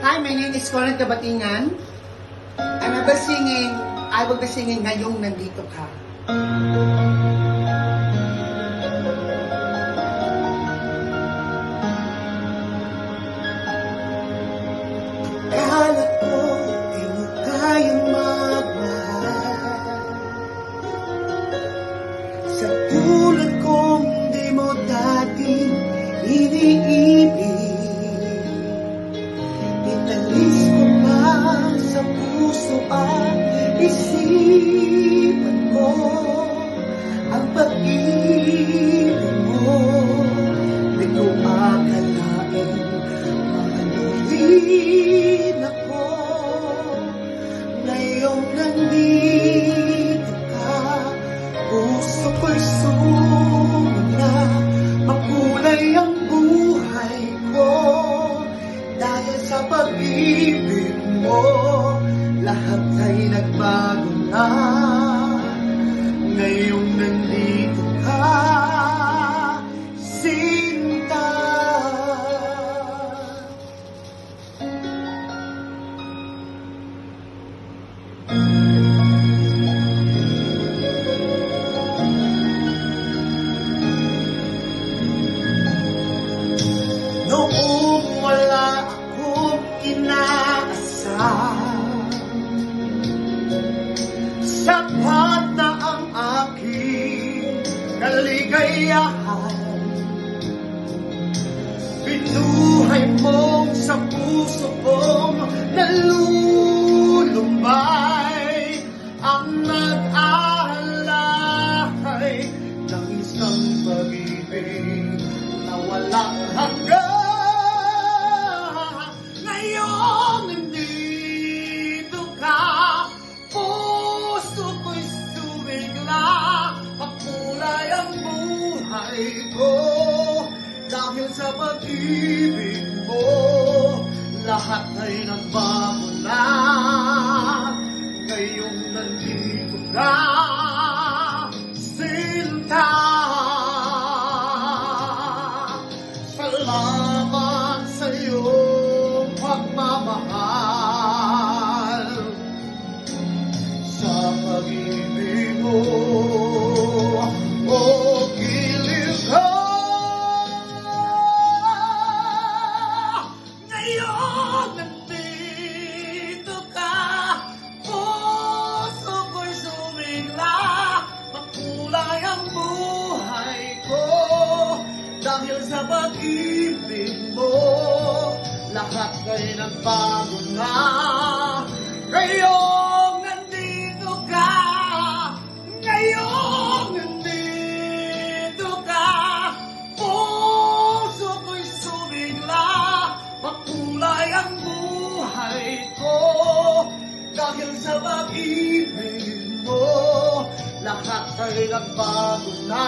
Hi, my name is Conan Kabatingan. I will be singing Ngayong Nandito Ka. Kala ko di mo kayang magmahal, sa tulad kong di mo dating iniibig. Italis ko pa sa puso at isipan ko ang pag-ibig mo. Di ko akalain mahalulin ako. Ngayong nandito ka, puso ko'y sumula. Makulay ang buhay ko dahil sa pag-ibig mo. Lahat ay nagbago na. Ngayong nandito ka, Sinta. Noong wala akong inaasam, sapat na ang aking kaligayahan. Binuhay mo sa puso kong nalulumbay, ang nag-aalay ng isang pag-ibig na walang hanggan. Ngayon nandito ka, puso ko'y sumigla. Makulay ang buhay ko dahil sa pag-ibig mo. Lahat ay nagbago na. Ngayong nandito ka, Sinta. Salamat sa iyong pagmamahal, sa pag-ibig mo. O giliw ka, ngayon nandito ka, puso ko'y sumigla. Makulay ang buhay ko dahil sa pag-ibig mo. Lahat ay nagbago na. Ngayong nandito ka, ngayong nandito ka, puso ko'y sumigla. Makulay ang buhay ko dahil sa pag-ibig mo. Lahat ay nagbago na.